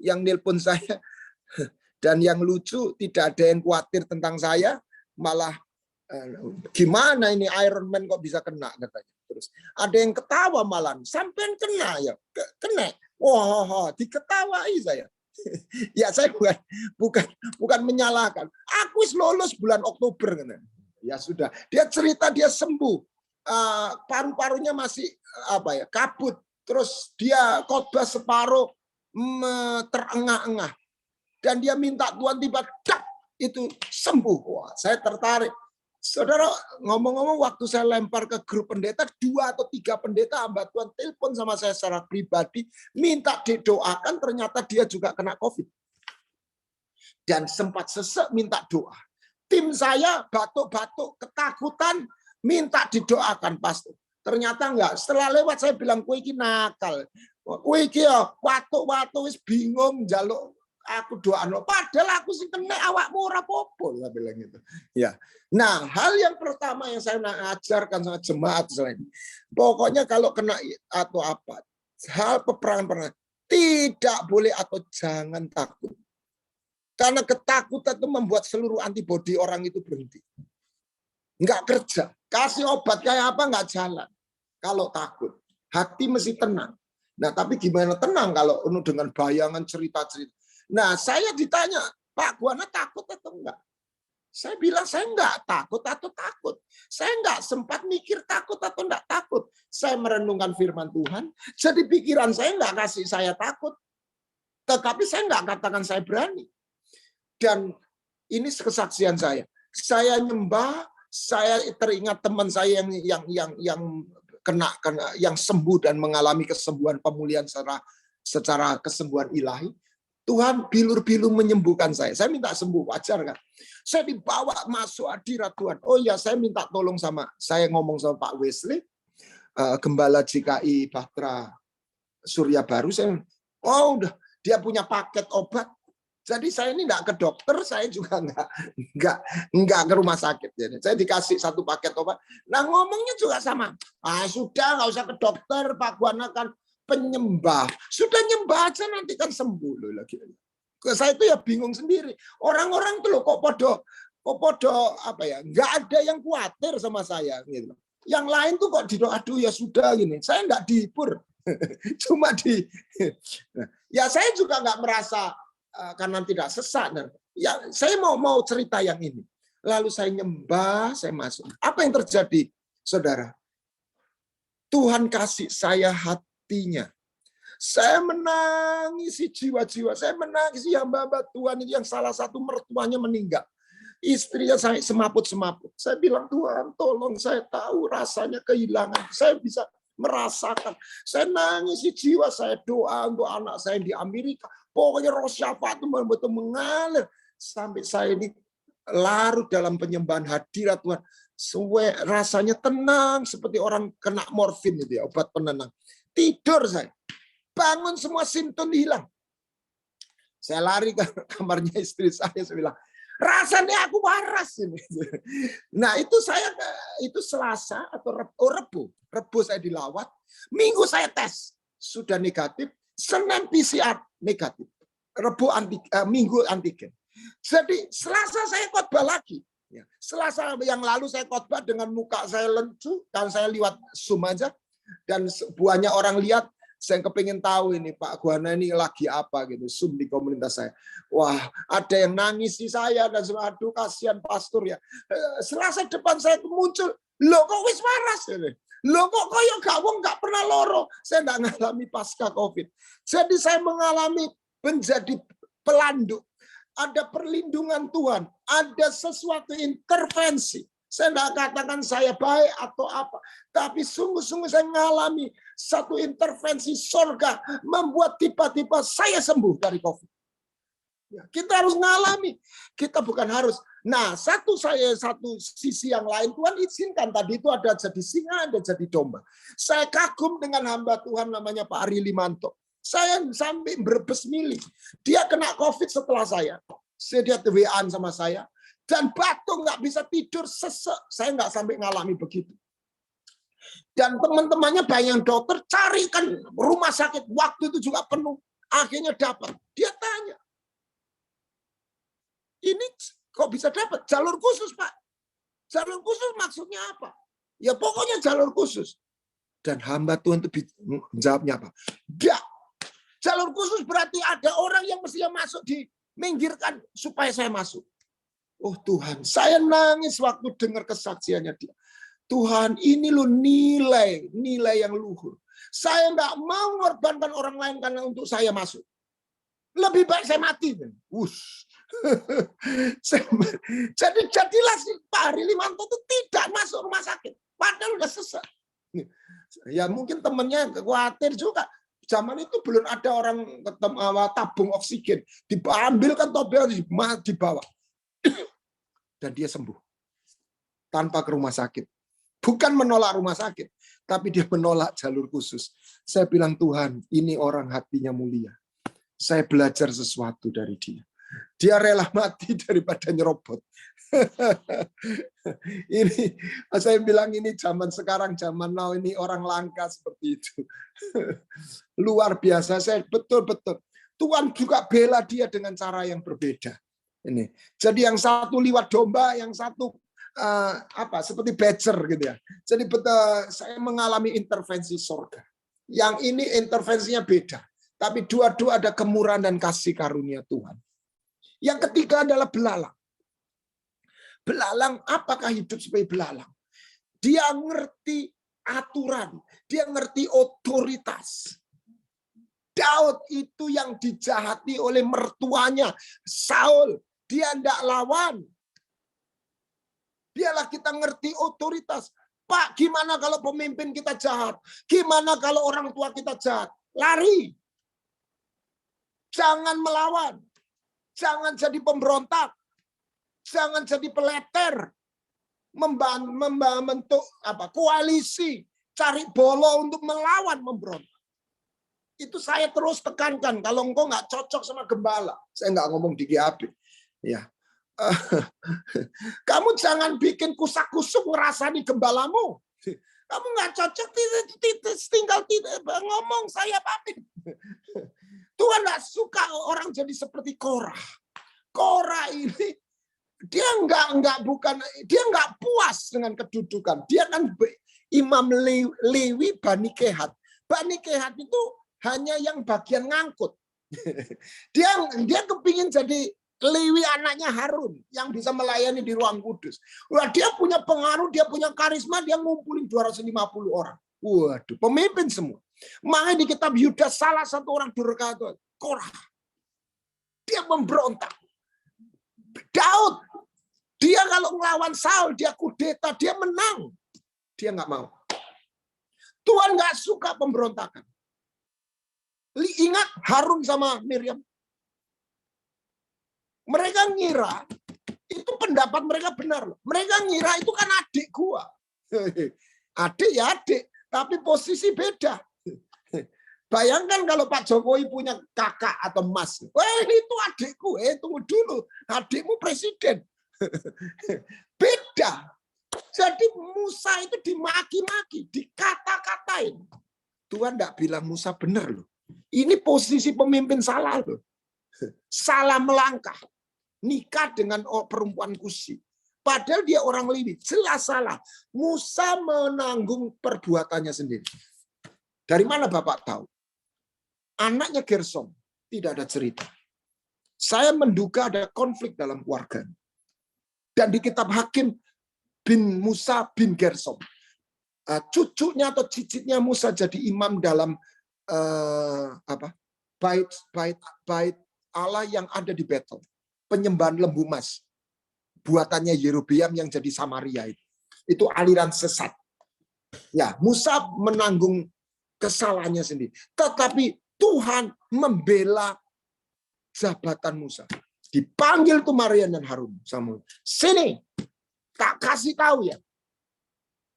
yang nelpon saya, dan yang lucu tidak ada yang khawatir tentang saya, malah gimana ini Iron Man kok bisa kena katanya. Terus ada yang ketawa malah, sampean kena ya, kena. Wah, diketawai saya. Ya saya bukan menyalahkan. Aku lulus bulan Oktober. Ya sudah. Dia cerita dia sembuh. Paru-parunya masih kabut. Terus dia khotbah separuh terengah-engah. Dan dia minta Tuhan tiba-tiba itu sembuh. Wah, saya tertarik. Saudara, ngomong-ngomong waktu saya lempar ke grup pendeta, 2 atau 3 pendeta hamba Tuhan telepon sama saya secara pribadi, minta didoakan, ternyata dia juga kena COVID. Dan sempat sesek minta doa. Tim saya batuk-batuk, ketakutan, minta didoakan pastor. Ternyata enggak. Setelah lewat saya bilang, kowe iki nakal. Kowe iki ya watu-watu wis bingung njaluk aku doano. Padahal aku sing kena, awakmu ora apa-apa, saya bilang gitu. Ya. Nah, hal yang pertama yang saya ajarkan sama jemaat selain pokoknya kalau kena atau apa, hal peperangan tidak boleh atau jangan takut. Karena ketakutan itu membuat seluruh antibodi orang itu berhenti. Enggak kerja. Kasih obat kayak apa enggak jalan. Kalau takut. Hati mesti tenang. Nah, tapi gimana tenang kalau penuh dengan bayangan cerita-cerita. Nah, saya ditanya, Pak Guana takut atau enggak? Saya bilang, saya enggak takut atau takut. Saya enggak sempat mikir takut atau enggak takut. Saya merenungkan firman Tuhan. Jadi pikiran saya enggak kasih saya takut. Tetapi saya enggak katakan saya berani. Dan ini kesaksian saya. Saya nyembah, saya teringat teman saya yang yang sembuh dan mengalami kesembuhan pemulihan secara kesembuhan ilahi. Tuhan bilur-bilur menyembuhkan saya. Saya minta sembuh, wajar kan? Saya dibawa masuk hadirat Tuhan. Oh ya, saya minta tolong saya ngomong sama Pak Wesley, Gembala GKI Bahtera Surya Baru. Oh udah, dia punya paket obat. Jadi saya ini enggak ke dokter, saya juga enggak ke rumah sakit. Jadi saya dikasih satu paket obat. Nah ngomongnya juga sama. Sudah nggak usah ke dokter, Pak Guana kan penyembah. Sudah nyembah aja nanti kan sembuh loh lagi. Saya itu ya bingung sendiri. Orang-orang tuh loh kok podo apa ya? Nggak ada yang khawatir sama saya gitu. Yang lain tuh kok aduh ya sudah gini. Saya nggak dihibur. Cuma ya saya juga nggak merasa karena tidak sesak. Ya saya mau cerita yang ini. Lalu saya nyembah, saya masuk. Apa yang terjadi, saudara? Tuhan kasih saya hatinya. Saya menangisi jiwa-jiwa. Saya menangisi hamba-hamba Tuhan itu yang salah satu mertuanya meninggal. Istrinya saya semaput-semaput. Saya bilang, Tuhan tolong, saya tahu rasanya kehilangan. Saya bisa merasakan. Saya nangisi jiwa, saya doa untuk anak saya di Amerika. Pokoknya roh syafaat itu betul-betul mengalir. Sampai saya ini larut dalam penyembahan hadirat Tuhan. Rasanya tenang seperti orang kena morfin itu ya, obat penenang. Tidur saya. Bangun semua simptom hilang. Saya lari ke kamarnya istri saya bilang, rasanya aku waras ini. Nah, itu Selasa atau Rebu. Rebu saya dilawat, Minggu saya tes sudah negatif, Senin PCR negatif. Minggu antigen. Jadi Selasa saya khotbah lagi. Selasa yang lalu saya khotbah dengan muka saya lencu dan saya liwat Zoom aja dan banyak orang lihat. Saya kepingin tahu ini Pak Guana ini lagi apa gitu. Zoom di komunitas saya. Wah, ada yang nangis di saya dan aduh kasihan pastor ya. Selasa depan saya muncul, lo kok wis waras ini. Lo kok koyo gak pernah loro. Saya enggak mengalami pasca Covid. Jadi saya mengalami menjadi pelanduk. Ada perlindungan Tuhan, ada sesuatu intervensi. Saya tidak katakan saya baik atau apa, tapi sungguh-sungguh saya mengalami satu intervensi surga membuat tiba-tiba saya sembuh dari COVID. Ya, kita harus mengalami, kita bukan harus. Nah, satu sisi yang lain Tuhan izinkan tadi itu ada jadi singa, ada jadi domba. Saya kagum dengan hamba Tuhan namanya Pak Ari Limanto. Saya sampai berbes milih. Dia kena COVID setelah saya. Dia WA-an sama saya. Dan batuk nggak bisa tidur, sesek. Saya nggak sampai ngalami begitu. Dan teman-temannya banyak dokter carikan rumah sakit. Waktu itu juga penuh. Akhirnya dapat. Dia tanya. Ini kok bisa dapat? Jalur khusus, Pak. Jalur khusus maksudnya apa? Ya pokoknya jalur khusus. Dan hamba Tuhan itu jawabnya apa? Enggak. Jalur khusus berarti ada orang yang mestinya masuk diminggirkan supaya saya masuk. Oh Tuhan, saya nangis waktu dengar kesaksiannya dia. Tuhan, ini loh nilai yang luhur. Saya nggak mau mengorbankan orang lain karena untuk saya masuk. Lebih baik saya mati. Jadi jadilah si Pak Ari Limanto itu tidak masuk rumah sakit. Padahal udah sesek. Ya mungkin temennya khawatir juga. Zaman itu belum ada orang tabung oksigen. Diambilkan tobel, dibawa. Dan dia sembuh. Tanpa ke rumah sakit. Bukan menolak rumah sakit. tapi dia menolak jalur khusus. Saya bilang, Tuhan, ini orang hatinya mulia. Saya belajar sesuatu dari dia. Dia rela mati daripada nyerobot. Ini saya bilang, ini zaman sekarang, zaman now, ini orang langka seperti itu. Luar biasa. Saya betul-betul Tuhan juga bela dia dengan cara yang berbeda. Ini. Jadi yang satu liwat domba, yang satu seperti becer gitu ya. Jadi betul, saya mengalami intervensi surga. Yang ini intervensinya beda, tapi dua-dua ada kemurahan dan kasih karunia Tuhan. Yang ketiga adalah belalang. Belalang, apakah hidup sebagai belalang? Dia ngerti aturan, dia ngerti otoritas. Daud itu yang dijahati oleh mertuanya, Saul, dia tidak lawan. Biarlah kita ngerti otoritas. Pak, gimana kalau pemimpin kita jahat? Gimana kalau orang tua kita jahat? Lari. Jangan melawan. Jangan jadi pemberontak. Jangan jadi peleter. Membentuk koalisi. Cari bolo untuk melawan memberontak. Itu saya terus tekankan. Kalau engkau nggak cocok sama gembala. Saya nggak ngomong di GAB. Ya. Kamu jangan bikin kusak-kusuk ngerasani gembalamu. Kamu nggak cocok, tinggal ngomong saya pamit. Tuhan nggak suka orang jadi seperti Korah. Korah ini dia nggak puas dengan kedudukan. Dia kan Imam Lewi Bani Kehat. Bani Kehat itu hanya yang bagian ngangkut. Dia kepingin jadi Lewi anaknya Harun yang bisa melayani di ruang kudus. Wah, dia punya pengaruh, dia punya karisma, dia ngumpulin 250 orang. Waduh, pemimpin semua. Makanya di kitab Yudas salah satu orang durhaka itu Korah. Dia memberontak. Daud, dia kalau melawan Saul, dia kudeta, dia menang. Dia nggak mau. Tuhan nggak suka pemberontakan. Ingat Harun sama Miriam. Mereka ngira itu pendapat mereka benar. Mereka ngira itu kan adik gua. Adik ya adik, tapi posisi beda. Bayangkan kalau Pak Jokowi punya kakak atau mas. Itu adikku. Tunggu dulu. Adikmu presiden. Beda. Jadi Musa itu dimaki-maki, dikata-katain. Tuhan enggak bilang Musa benar loh. Ini posisi pemimpin salah loh. Salah melangkah. Nikah dengan perempuan Kusi. Padahal dia orang Lewi. Jelas salah. Musa menanggung perbuatannya sendiri. Dari mana Bapak tahu? Anaknya Gersom. Tidak ada cerita. Saya menduga ada konflik dalam keluarga. Dan di kitab Hakim bin Musa bin Gersom. Cucunya atau cicitnya Musa jadi imam dalam bait Allah yang ada di Betel. Penyembahan lembu emas. Buatannya Yerobeam yang jadi Samaria itu. Itu aliran sesat. Ya, Musa menanggung kesalahannya sendiri. Tetapi Tuhan membela jabatan Musa. Dipanggil tuh Maria dan Harun. Sini, tak kasih tahu ya.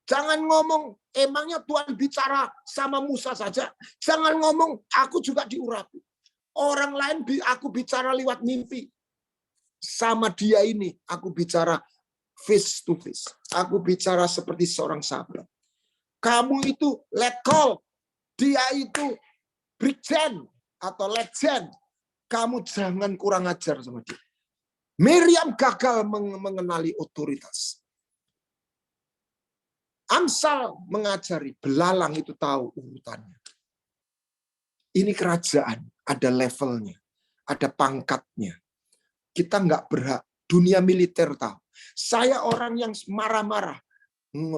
Jangan ngomong, emangnya Tuhan bicara sama Musa saja. Jangan ngomong, aku juga diurapi. Orang lain aku bicara lewat mimpi. Sama dia ini, aku bicara face to face. Aku bicara seperti seorang sahabat. Kamu itu let call. Dia itu brigjen atau legend. Kamu jangan kurang ajar sama dia. Miriam gagal mengenali otoritas. Amsal mengajari, belalang itu tahu urutannya. Ini kerajaan, ada levelnya, ada pangkatnya. Kita nggak berhak, dunia militer tahu. Saya orang yang marah-marah,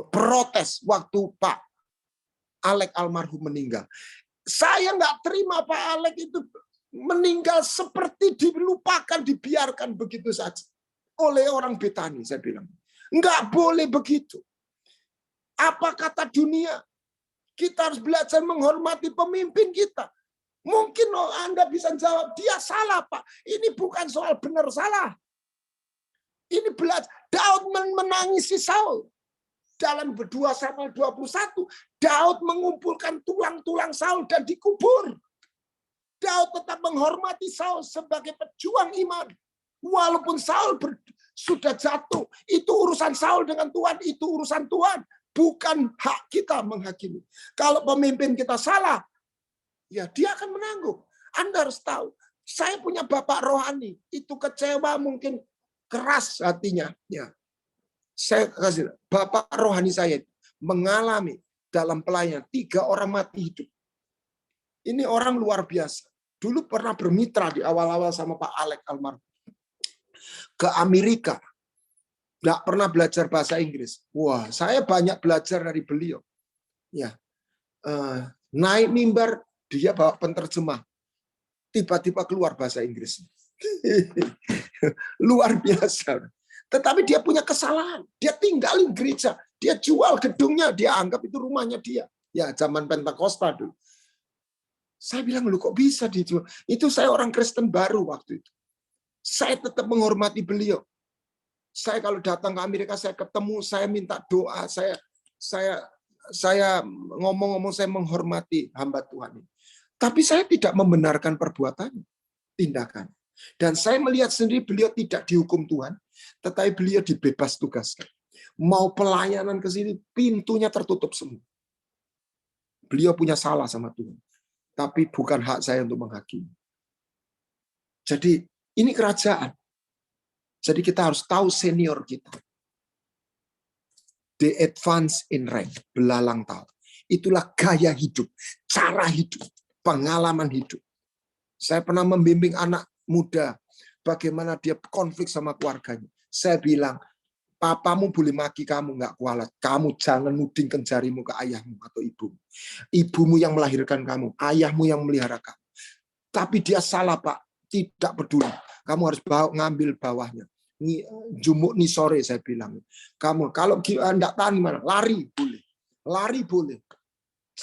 protes waktu Pak Alek almarhum meninggal. Saya nggak terima Pak Alek itu meninggal seperti dilupakan, dibiarkan begitu saja. Oleh orang Betani, saya bilang. Nggak boleh begitu. Apa kata dunia? Kita harus belajar menghormati pemimpin kita. Mungkin Anda bisa jawab, dia salah Pak. Ini bukan soal benar salah. Ini belajar. Daud menangisi Saul. Dalam 2 Samuel 21, Daud mengumpulkan tulang-tulang Saul dan dikubur. Daud tetap menghormati Saul sebagai pejuang iman. Walaupun Saul sudah jatuh, itu urusan Saul dengan Tuhan, itu urusan Tuhan. Bukan hak kita menghakimi. Kalau pemimpin kita salah, ya dia akan menanggung. Anda harus tahu, saya punya bapak rohani, itu kecewa mungkin keras hatinya. Ya. Saya kasih bapak rohani saya mengalami dalam pelayanan 3 orang mati hidup. Ini orang luar biasa. Dulu pernah bermitra di awal-awal sama Pak Alex almarhum. Ke Amerika. Nggak pernah belajar bahasa Inggris. Wah, saya banyak belajar dari beliau. Ya, naik mimbar, dia bawa penterjemah. Tiba-tiba keluar bahasa Inggris. Luar biasa. Tetapi dia punya kesalahan. Dia tinggalin gereja. Dia jual gedungnya. Dia anggap itu rumahnya dia. Ya, zaman Pentakosta dulu. Saya bilang, lu kok bisa dijual? Itu saya orang Kristen baru waktu itu. Saya tetap menghormati beliau. Saya kalau datang ke Amerika, saya ketemu, saya minta doa. Saya ngomong-ngomong, saya menghormati hamba Tuhan ini. Tapi saya tidak membenarkan perbuatannya, tindakan. Dan saya melihat sendiri beliau tidak dihukum Tuhan, tetapi beliau dibebas tugaskan. Mau pelayanan ke sini, pintunya tertutup semua. Beliau punya salah sama Tuhan. Tapi bukan hak saya untuk menghakimi. Jadi ini kerajaan. Jadi kita harus tahu senior kita. They advance in rank, belalang tahun. Itulah gaya hidup, cara hidup, pengalaman hidup. Saya pernah membimbing anak muda, bagaimana dia konflik sama keluarganya. Saya bilang, papamu boleh maki kamu, nggak kualat. Kamu jangan nudingkan jarimu ke ayahmu atau ibumu. Ibumu yang melahirkan kamu, ayahmu yang melihara kamu. Tapi dia salah, Pak. Tidak peduli. Kamu harus ngambil bawahnya. Jumuk nih sore, saya bilang. Kamu, kalau enggak tahan gimana? Lari boleh. Lari boleh.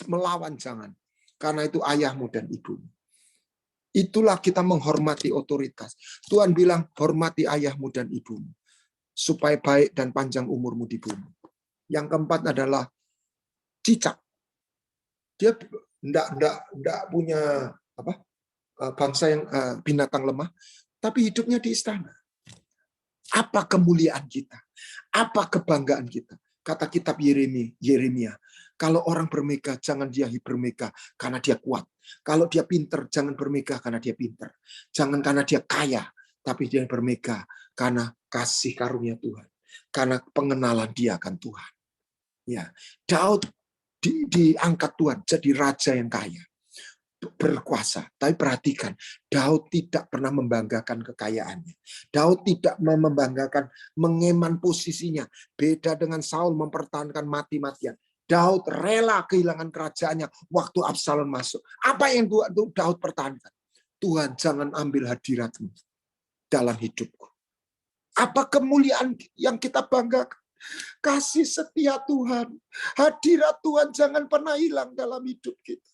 Melawan jangan. Karena itu ayahmu dan ibumu. Itulah kita menghormati otoritas. Tuhan bilang, hormati ayahmu dan ibumu. Supaya baik dan panjang umurmu di bumi. Yang keempat adalah cicak. Dia enggak punya bangsa yang binatang lemah, tapi hidupnya di istana. Apa kemuliaan kita? Apa kebanggaan kita? Kata kitab Yeremia, kalau orang bermegah, jangan dia bermegah karena dia kuat. Kalau dia pinter, jangan bermegah karena dia pinter. Jangan karena dia kaya, tapi dia bermegah karena kasih karunia Tuhan. Karena pengenalan dia akan Tuhan. Ya, Daud diangkat Tuhan jadi raja yang kaya, berkuasa. Tapi perhatikan, Daud tidak pernah membanggakan kekayaannya. Daud tidak membanggakan mengeman posisinya. Beda dengan Saul mempertahankan mati-matian. Daud rela kehilangan kerajaannya waktu Absalom masuk. Apa yang Daud pertahankan? Tuhan, jangan ambil hadiratmu dalam hidupku. Apa kemuliaan yang kita banggakan? Kasih setia Tuhan. Hadirat Tuhan jangan pernah hilang dalam hidup kita.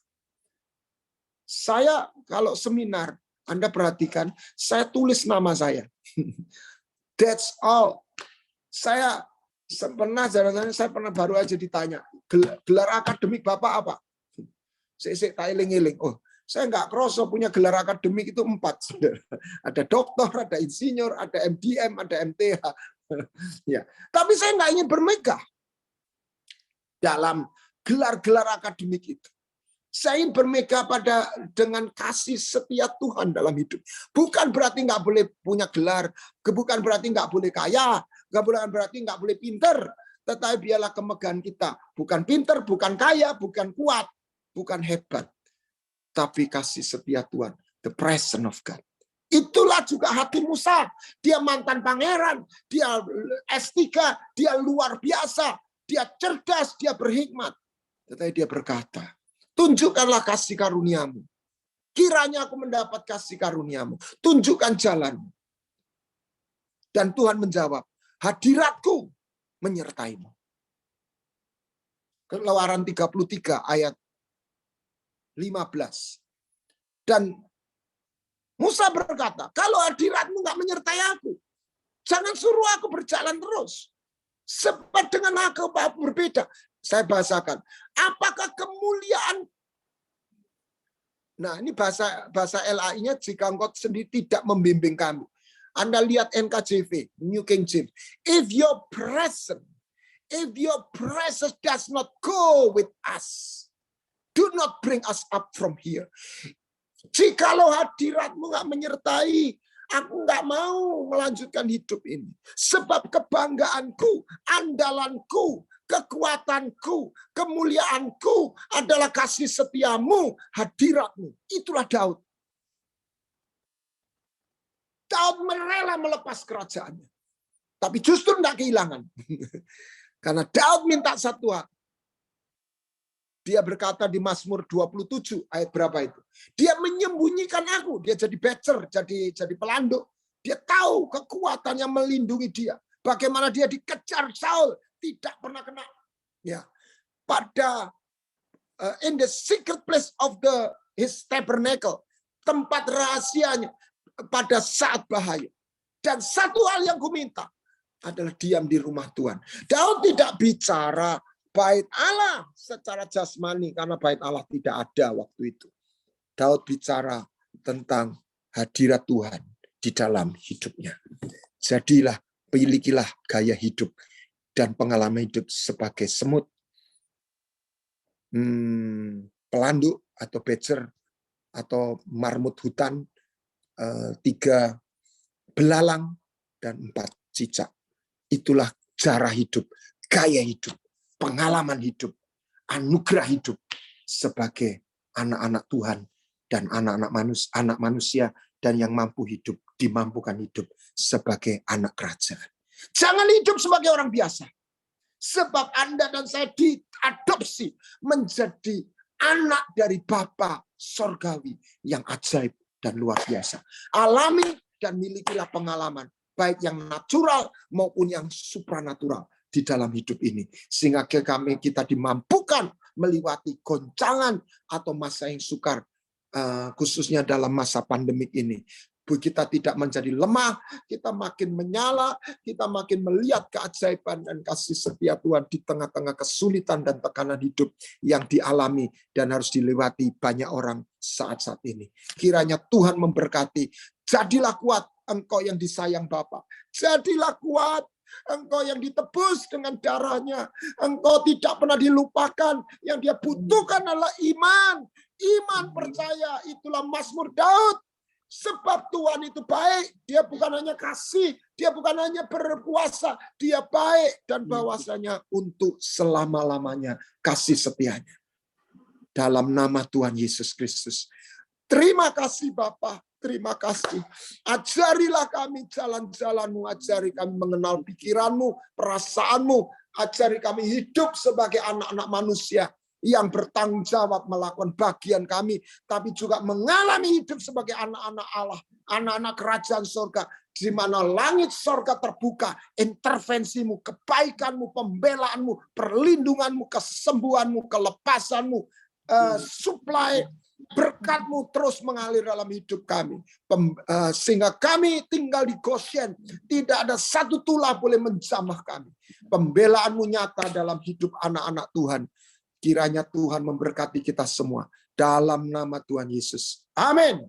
Saya kalau seminar, Anda perhatikan, saya tulis nama saya. That's all. Saya pernah baru aja ditanya, gelar akademik Bapak apa? Saya tak iling-iling. Oh, saya nggak kroso punya gelar akademik itu 4. Ada doktor, ada insinyur, ada MDM, ada MTH. Ya, tapi saya nggak ingin bermegah dalam gelar-gelar akademik itu. Saya ingin bermegah dengan kasih setia Tuhan dalam hidup. Bukan berarti nggak boleh punya gelar, bukan berarti nggak boleh kaya, bukan berarti nggak boleh pinter. Tetapi biarlah kemegahan kita bukan pinter, bukan kaya, bukan kuat, bukan hebat, tapi kasih setia Tuhan, the presence of God. Itulah juga hati Musa. Dia mantan pangeran, dia S3, dia luar biasa, dia cerdas, dia berhikmat. Tetapi dia berkata, tunjukkanlah kasih karuniamu. Kiranya aku mendapat kasih karuniamu. Tunjukkan jalanmu. Dan Tuhan menjawab, hadiratku menyertaimu. Keluaran 33 ayat 15. Dan Musa berkata, kalau hadiratmu nggak menyertai aku, jangan suruh aku berjalan terus. Sebab dengan aku berbeda. Saya bahasakan. Apakah kemuliaan? Nah, ini bahasa LAI-nya jika engkau sendiri tidak membimbing kamu. Anda lihat NKJV, New King James. If your presence does not go with us, do not bring us up from here. Jikalau hadiratmu nggak menyertai, aku nggak mau melanjutkan hidup ini. Sebab kebanggaanku, andalanku, kekuatanku, kemuliaanku adalah kasih setiamu, hadiratmu. Itulah Daud. Daud merela melepas kerajaannya. Tapi justru tidak kehilangan. Karena Daud minta satu hal. Dia berkata di Mazmur 27 ayat berapa itu? Dia menyembunyikan aku. Dia jadi becer, jadi pelanduk. Dia tahu kekuatan yang melindungi dia. Bagaimana dia dikejar Saul, tidak pernah kena. Ya, pada in the secret place of his tabernacle, tempat rahasianya pada saat bahaya. Dan satu hal yang ku minta adalah diam di rumah Tuhan. Daud tidak bicara bait Allah secara jasmani karena bait Allah tidak ada waktu itu. Daud bicara tentang hadirat Tuhan di dalam hidupnya. Jadilah, milikilah gaya hidup dan pengalaman hidup sebagai semut, pelanduk atau becer atau marmut hutan, 3 belalang dan 4 cicak. Itulah cara hidup, gaya hidup, pengalaman hidup, anugerah hidup sebagai anak-anak Tuhan dan anak manusia dan yang mampu hidup, dimampukan hidup sebagai anak kerajaan. Jangan hidup sebagai orang biasa. Sebab Anda dan saya diadopsi menjadi anak dari Bapa Sorgawi yang ajaib dan luar biasa. Alami dan milikilah pengalaman, baik yang natural maupun yang supranatural di dalam hidup ini. Sehingga kita dimampukan melewati goncangan atau masa yang sukar, khususnya dalam masa pandemik ini. Kita tidak menjadi lemah, kita makin menyala, kita makin melihat keajaiban dan kasih setia Tuhan di tengah-tengah kesulitan dan tekanan hidup yang dialami dan harus dilewati banyak orang saat-saat ini. Kiranya Tuhan memberkati. Jadilah kuat, engkau yang disayang Bapa. Jadilah kuat, engkau yang ditebus dengan darahnya. Engkau tidak pernah dilupakan. Yang dia butuhkan adalah iman. Iman percaya, itulah Mazmur Daud. Sebab Tuhan itu baik, dia bukan hanya kasih, dia bukan hanya berkuasa, dia baik dan bahwasanya untuk selama-lamanya kasih setianya. Dalam nama Tuhan Yesus Kristus. Terima kasih Bapa, terima kasih. Ajarilah kami jalan-jalan-Mu, ajari kami mengenal pikiran-Mu, perasaanmu, ajari kami hidup sebagai anak-anak manusia yang bertanggung jawab melakukan bagian kami, tapi juga mengalami hidup sebagai anak-anak Allah, anak-anak kerajaan surga, di mana langit surga terbuka, intervensimu, kebaikanmu, pembelaanmu, perlindunganmu, kesembuhanmu, kelepasanmu, supply berkat-Mu terus mengalir dalam hidup kami. Sehingga kami tinggal di Goshen, tidak ada satu tulah boleh menjamah kami. Pembelaanmu nyata dalam hidup anak-anak Tuhan. Kiranya Tuhan memberkati kita semua. Dalam nama Tuhan Yesus. Amin.